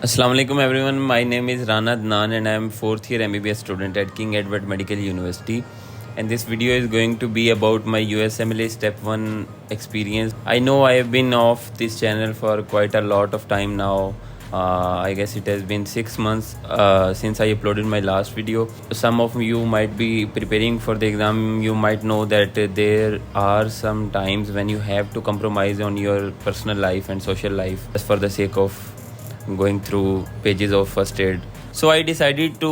Assalamu alaikum everyone. My name is Rana Adnan and I am 4th year MBBS student at King Edward Medical University. And this video is going to be about my USMLE Step 1 experience. I know I have been off this channel for quite a lot of time now. I guess it has been 6 months since I uploaded my last video. Some of you might be preparing for the exam. You might know that there are some times when you have to compromise on your personal life and social life just for the sake of going through pages of first aid. So I decided to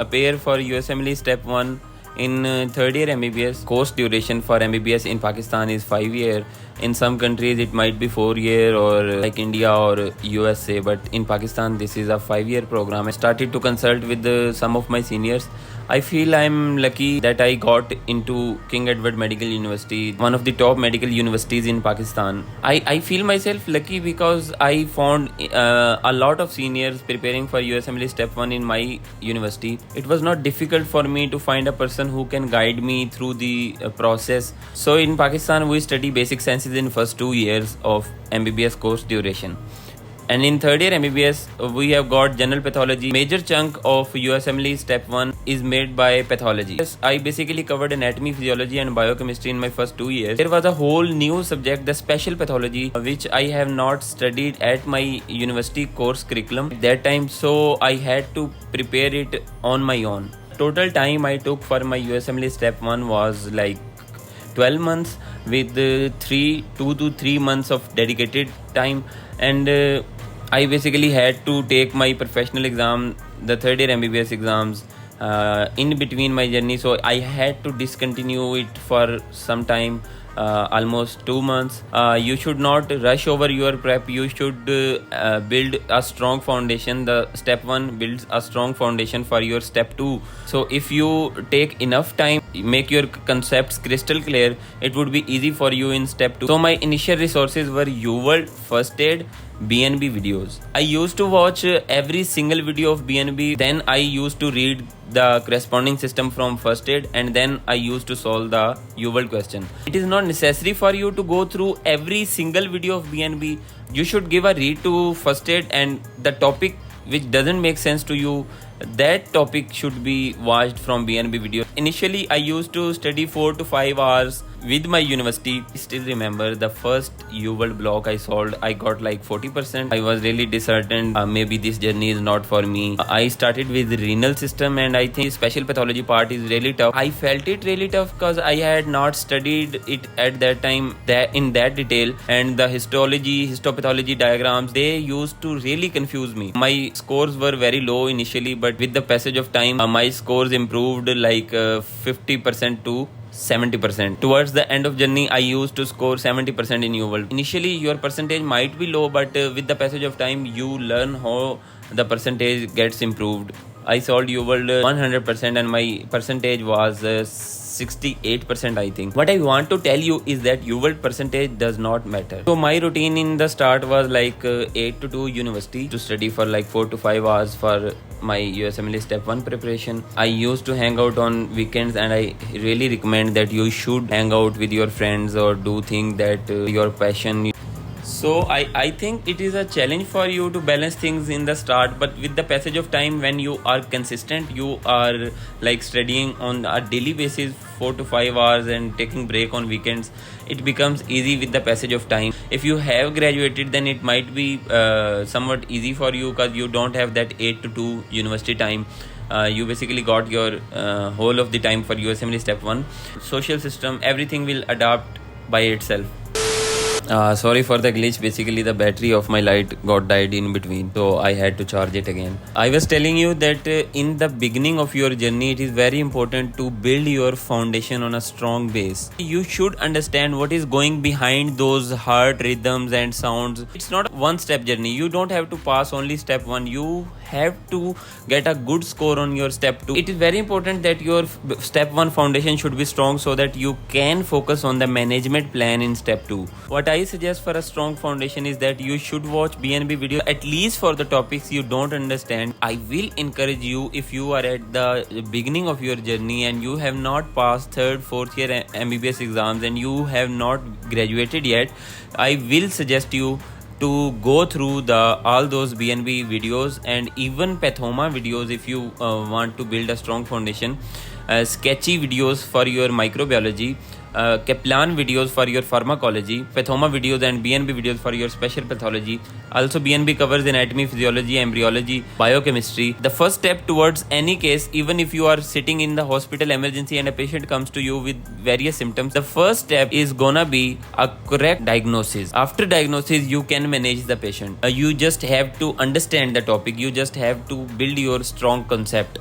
appear for USMLE Step 1 in third year MBBS. Course duration for MBBS in Pakistan is 5 year. In some countries it might be 4 year or like India or USA, but in Pakistan this is a 5 year program. I started to consult with some of my seniors. I feel I'm lucky that I got into King Edward Medical University, one of the top medical universities in Pakistan. I feel myself lucky because I found a lot of seniors preparing for USMLE Step 1 in my university. It was not difficult for me to find a person who can guide me through the process. So in Pakistan, we study basic sciences in first 2 years of MBBS course duration. And in third year MBBS, we have got general pathology. Major chunk of USMLE Step 1 is made by pathology. Yes, I basically covered anatomy, physiology and biochemistry in my first 2 years. There was a whole new subject, the special pathology, which I have not studied at my university course curriculum at that time. So I had to prepare it on my own. Total time I took for my USMLE Step 1 was like 12 months with 2 to 3 months of dedicated time. And I basically had to take my professional exam, the third year MBBS exams, in between my journey. So I had to discontinue it for some time, almost 2 months. You should not rush over your prep. You should build a strong foundation. The step 1 builds a strong foundation for your step 2. So if you take enough time, make your concepts crystal clear, it would be easy for you in step 2. So my initial resources were UWorld, First Aid, BNB videos. I used to watch every single video of BNB. Then I used to read the corresponding system from First Aid, and then I used to solve the UWorld question. It is not necessary for you to go through every single video of BNB. You should give a read to First Aid, and the topic which doesn't make sense to you, that topic should be watched from BNB video. Initially, I used to study 4 to 5 hours with my university. I still remember the first UWorld block I solved, I got like 40%. I was really disheartened. Maybe this journey is not for me. I started with renal system, and I think special pathology part is really tough. I felt it really tough because I had not studied it at that time in that detail, and the histopathology diagrams, they used to really confuse me. My scores were very low initially, but with the passage of time, my scores improved like 50% to 70%. Towards the end of journey, I used to score 70% in UWorld. Initially, your percentage might be low, but with the passage of time, you learn how the percentage gets improved. I solved UWorld 100% and my percentage was 68%, I think. What I want to tell you is that UWorld percentage does not matter. So my routine in the start was like 8 to 2 university to study for like 4 to 5 hours for my USMLE Step 1 preparation. I used to hang out on weekends, and I really recommend that you should hang out with your friends or do things that your passion. So I think it is a challenge for you to balance things in the start, but with the passage of time, when you are consistent, you are like studying on a daily basis 4 to 5 hours and taking break on weekends, it becomes easy with the passage of time. If you have graduated, then it might be somewhat easy for you because you don't have that 8 to 2 university time. You basically got your whole of the time for USMLE Step 1. Social system, everything will adapt by itself. Sorry for the glitch. Basically, the battery of my light got died in between, so I had to charge it again. I was telling you that in the beginning of your journey, it is very important to build your foundation on a strong base. You should understand what is going behind those heart rhythms and sounds. It's not a one-step journey. You don't have to pass only step 1. You have to get a good score on your step 2. It is very important that your step 1 foundation should be strong so that you can focus on the management plan in step 2. What I suggest for a strong foundation is that you should watch BNB video at least for the topics you don't understand. I will encourage you, if you are at the beginning of your journey and you have not passed 3rd, 4th year MBBS exams and you have not graduated yet, I will suggest you to go through all those BNB videos and even Pathoma videos if you want to build a strong foundation, sketchy videos for your microbiology, Kaplan videos for your pharmacology, Pathoma videos and BNB videos for your special pathology. Also BNB covers anatomy, physiology, embryology, biochemistry. The first step towards any case, even if you are sitting in the hospital emergency and a patient comes to you with various symptoms, the first step is gonna be a correct diagnosis. After diagnosis, you can manage the patient. You just have to understand the topic. You just have to build your strong concept.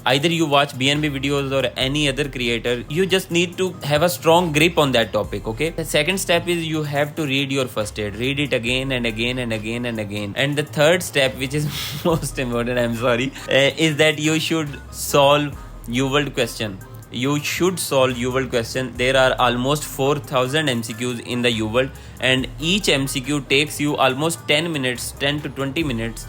Either you watch BNB videos or any other creator, you just need to have a strong grip on that topic, okay? The second step is you have to read your first aid. Read it again and again and again and again. And the third step, which is most important, I'm sorry, is that you should solve UWorld question. You should solve UWorld question. There are almost 4,000 MCQs in the UWorld and each MCQ takes you almost 10 minutes, 10 to 20 minutes.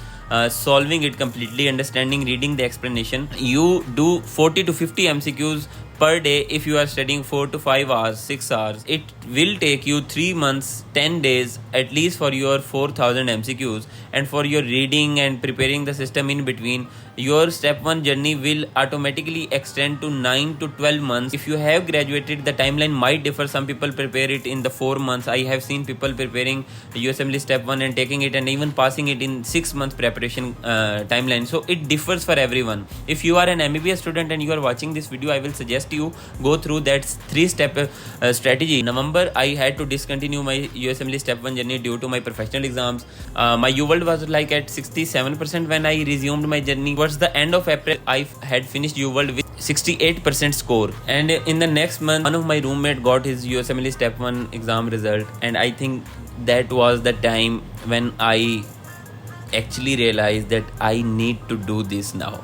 Solving it completely, understanding, reading the explanation. You do 40 to 50 MCQs per day. If you are studying 4 to 5 hours, 6 hours, it will take you 3 months, 10 days at least for your 4,000 MCQs. And for your reading and preparing the system in between, your step 1 journey will automatically extend to 9 to 12 months. If you have graduated, the timeline might differ. Some people prepare it in the 4 months. I have seen people preparing USMLE step 1 and taking it and even passing it in 6 months preparation timeline. So it differs for everyone. If you are an MBBS student and you are watching this video, I will suggest you go through that 3-step strategy. In November, I had to discontinue my USMLE step 1 journey due to my professional exams. My UWorld was like at 67% when I resumed my journey. Towards the end of April, I had finished UWorld with 68% score. And in the next month, one of my roommate got his USMLE step 1 exam result. And I think that was the time when I actually realized that I need to do this now.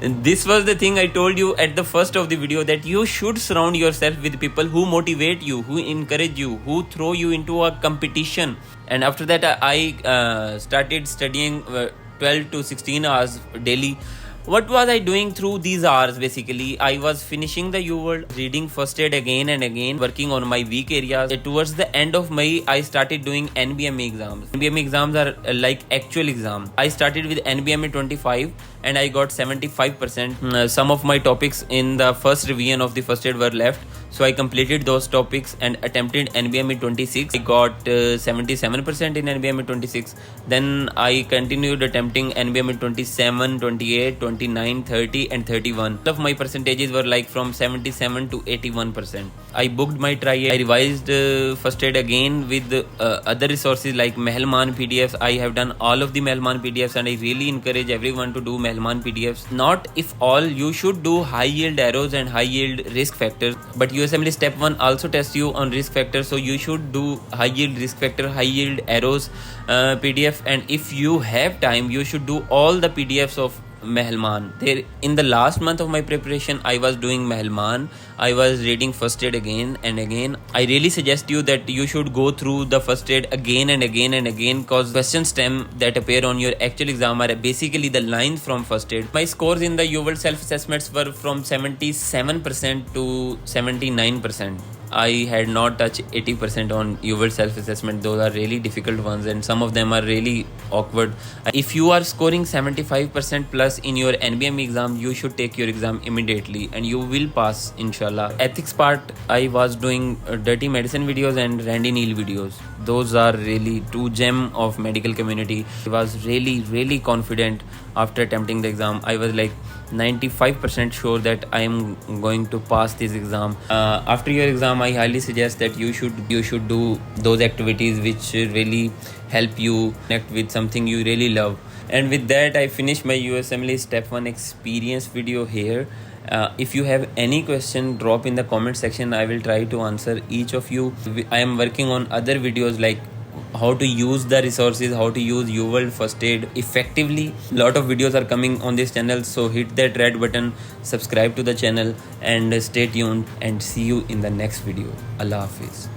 This was the thing I told you at the first of the video, that you should surround yourself with people who motivate you, who encourage you, who throw you into a competition. And after that, I started studying 12 to 16 hours daily. What was I doing through these hours? Basically, I was finishing the UWorld, reading first aid again and again, working on my weak areas. Towards the end of May, I started doing NBME exams. NBME exams are like actual exam. I started with NBME 25 and I got 75%. Some of my topics in the first revision of the first aid were left. So I completed those topics and attempted NBME 26. I got 77% in NBME 26. Then I continued attempting NBME 27, 28, 29, 30 and 31. All of my percentages were like from 77 to 81%. I booked my try. I revised first aid again with other resources like Mehlman PDFs. I have done all of the Mehlman PDFs and I really encourage everyone to do Mehlman PDFs. Not if all, you should do high yield arrows and high yield risk factors. But USMLE step 1 also tests you on risk factors. So you should do high yield risk factor, high yield arrows PDF. And if you have time, you should do all the PDFs of Mehlman. There, in the last month of my preparation, I was doing Mehlman. I was reading first aid again and again. I really suggest you that you should go through the first aid again and again and again, because question stem that appear on your actual exam are basically the lines from first aid. My scores in the UWorld self-assessments were from 77% to 79%. I had not touched 80% on UWorld self-assessment. Those are really difficult ones and some of them are really awkward. If you are scoring 75% plus in your NBME exam, you should take your exam immediately and you will pass, inshallah. Ethics part, I was doing dirty medicine videos and Randy Neal videos. Those are really two gems of medical community. I was really confident after attempting the exam. I was like 95% sure that I am going to pass this exam. After your exam, I highly suggest that you should do those activities which really help you connect with something you really love. And with that, I finish my USMLE step 1 experience video here. If you have any question, drop in the comment section. I will try to answer each of you. I am working on other videos like how to use the resources, how to use UWorld first aid effectively. Lot of videos are coming on this channel, so hit that red button, subscribe to the channel and stay tuned, and see you in the next video. Allah Hafiz.